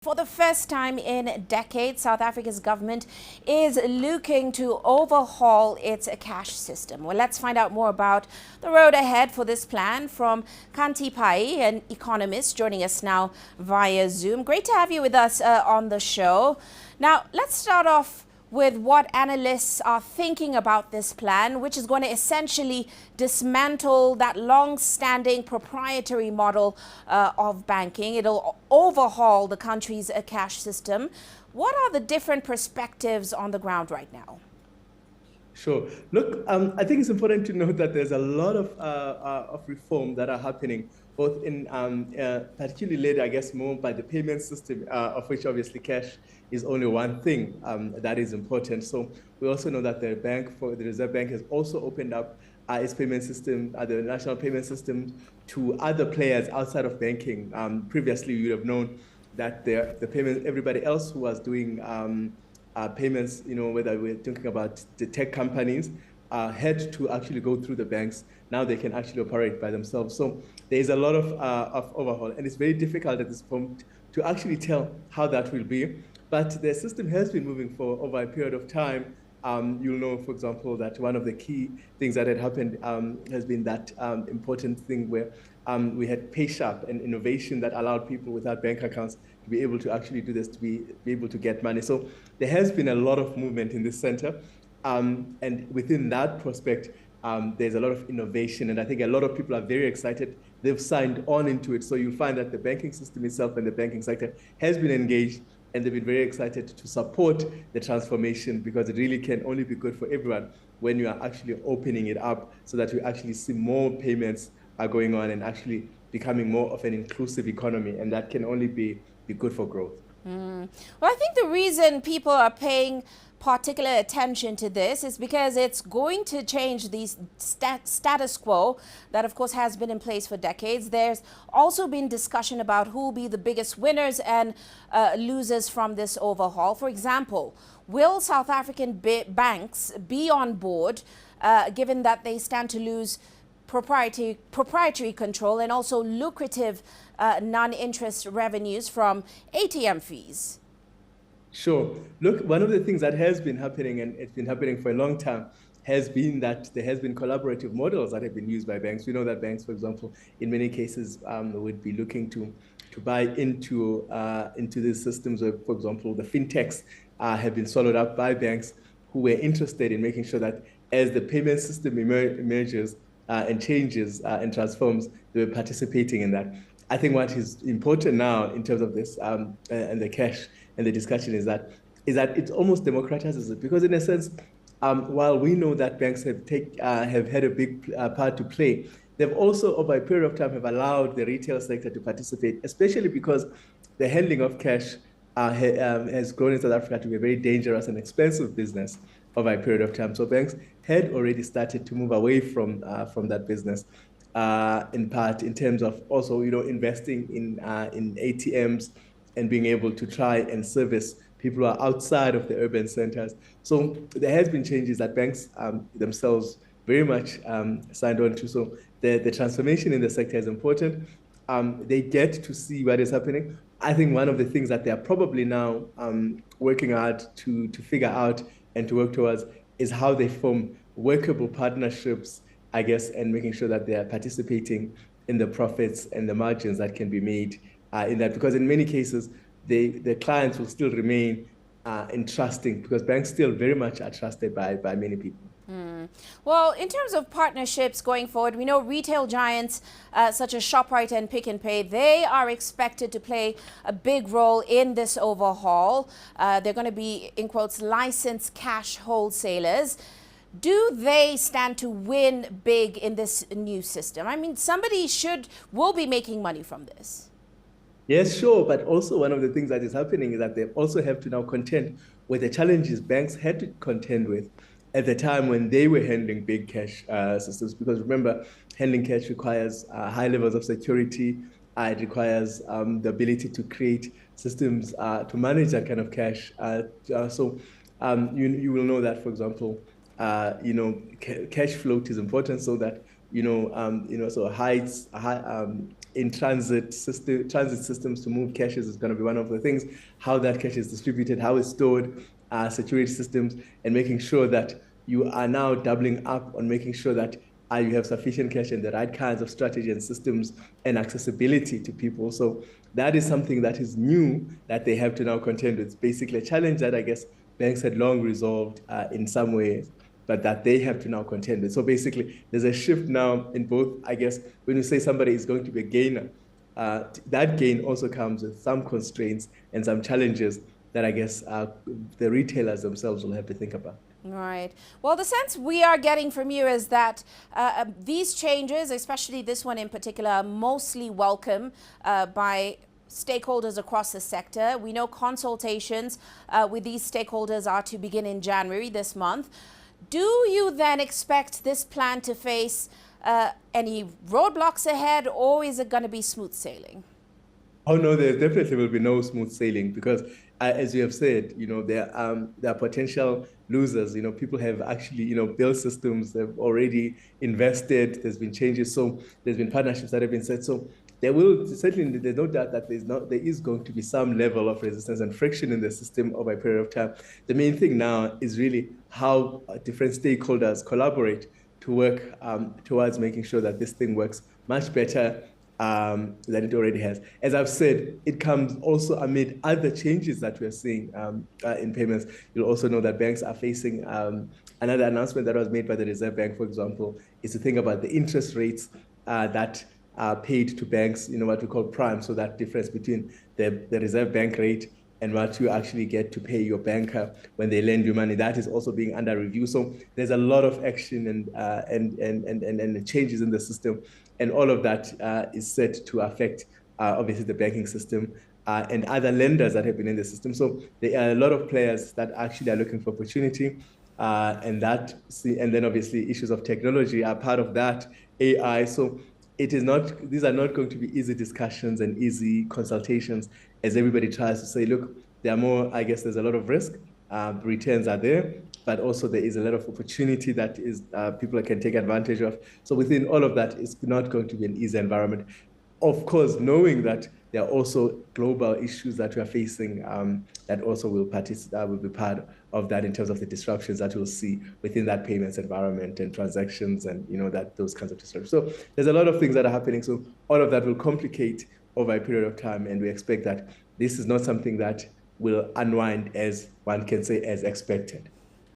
For the first time in decades, South Africa's government is looking to overhaul its cash system. Well, let's find out more about the road ahead for this plan from Xhanti Payi, an economist, joining us now via Zoom. Great to have you with us on the show. Now, let's start off with what analysts are thinking about this plan, which is going to essentially dismantle that long-standing proprietary model of banking. It'll overhaul the country's cash system. What are the different perspectives on the ground right now? Sure. Look, I think it's important to note that there's a lot of reform that are happening, both in particularly led, I guess, more by the payment system, of which obviously cash is only one thing that is important. So we also know that the Reserve Bank has also opened up its payment system, the national payment system, to other players outside of banking. Previously, you would have known that the payment, everybody else who was doing payments, whether we're talking about the tech companies, had to actually go through the banks. Now they can actually operate by themselves. So there is a lot of overhaul, and it's very difficult at this point to actually tell how that will be. But the system has been moving for over a period of time. You'll know, for example, that one of the key things that had happened has been that important thing where we had PaySharp, an innovation that allowed people without bank accounts to be able to actually do this, to be able to get money. So there has been a lot of movement in this center. And within that prospect, there's a lot of innovation. And I think a lot of people are very excited. They've signed on into it. So you'll find that the banking system itself and the banking sector has been engaged, and they've been very excited to support the transformation, because it really can only be good for everyone when you are actually opening it up so that you actually see more payments are going on and actually becoming more of an inclusive economy. And that can only be good for growth. Well, I think the reason people are paying particular attention to this is because it's going to change the status quo that, of course, has been in place for decades. There's also been discussion about who will be the biggest winners and losers from this overhaul. For example, will South African banks be on board, given that they stand to lose proprietary control and also lucrative non-interest revenues from ATM fees? Sure. Look, one of the things that has been happening, and it's been happening for a long time, has been that there has been collaborative models that have been used by banks. We know that banks, for example, in many cases would be looking to buy into these systems where, for example, the fintechs have been swallowed up by banks who were interested in making sure that as the payment system emerges and changes and transforms, they were participating in that. I think what is important now in terms of this and the cash and the discussion is that it almost democratizes it, because in a sense, while we know that banks have had a big part to play, they've also over a period of time have allowed the retail sector to participate, especially because the handling of cash has grown in South Africa to be a very dangerous and expensive business over a period of time. So banks had already started to move away from that business. In part, in terms of also, investing in ATMs and being able to try and service people who are outside of the urban centers. So there has been changes that banks themselves very much signed on to. So the transformation in the sector is important. They get to see what is happening. I think one of the things that they are probably now working hard to figure out and to work towards is how they form workable partnerships, I guess, and making sure that they are participating in the profits and the margins that can be made in that. Because in many cases, the clients will still remain entrusting, because banks still very much are trusted by many people. Well, in terms of partnerships going forward, we know retail giants such as Shoprite and Pick n Pay, they are expected to play a big role in this overhaul. They're going to be, in quotes, licensed cash wholesalers. Do they stand to win big in this new system? I mean, somebody will be making money from this. Yes, sure. But also one of the things that is happening is that they also have to now contend with the challenges banks had to contend with at the time when they were handling big cash systems. Because remember, handling cash requires high levels of security. It requires the ability to create systems to manage that kind of cash. So you will know that, for example, cash float is important, so that So in transit systems to move caches is going to be one of the things. How that cache is distributed, how it's stored, security systems, and making sure that you are now doubling up on making sure that you have sufficient cache and the right kinds of strategy and systems and accessibility to people. So that is something that is new that they have to now contend with. It's basically a challenge that I guess banks had long resolved in some ways, but that they have to now contend with. So basically, there's a shift now in both, I guess, when you say somebody is going to be a gainer, that gain also comes with some constraints and some challenges that I guess the retailers themselves will have to think about. Right. Well, the sense we are getting from you is that these changes, especially this one in particular, are mostly welcome by stakeholders across the sector. We know consultations with these stakeholders are to begin in January this month. Do you then expect this plan to face any roadblocks ahead, or is it going to be smooth sailing? Oh no, there definitely will be no smooth sailing because, as you have said, there are potential losers. People have actually, built systems. They've already invested. There's been changes. So there's been partnerships that have been set. So there's no doubt that there is going to be some level of resistance and friction in the system over a period of time. The main thing now is really how different stakeholders collaborate to work towards making sure that this thing works much better than it already has. As I've said, it comes also amid other changes that we're seeing in payments. You'll also know that banks are facing another announcement that was made by the Reserve Bank, for example, is to think about the interest rates that are paid to banks, what we call prime. So that difference between the Reserve Bank rate and what you actually get to pay your banker when they lend you money, that is also being under review. So there's a lot of action and changes in the system, and all of that is set to affect obviously the banking system and other lenders that have been in the system. So there are a lot of players that actually are looking for opportunity, and then obviously issues of technology are part of that, AI. So these are not going to be easy discussions and easy consultations as everybody tries to say, look, there's a lot of risk, returns are there, but also there is a lot of opportunity that is people can take advantage of. So within all of that, it's not going to be an easy environment. Of course, knowing that there are also global issues that we are facing that also will be part of that in terms of the disruptions that we'll see within that payments environment and transactions and those kinds of disruptions. So there's a lot of things that are happening. So all of that will complicate over a period of time, and we expect that this is not something that will unwind, as one can say, as expected.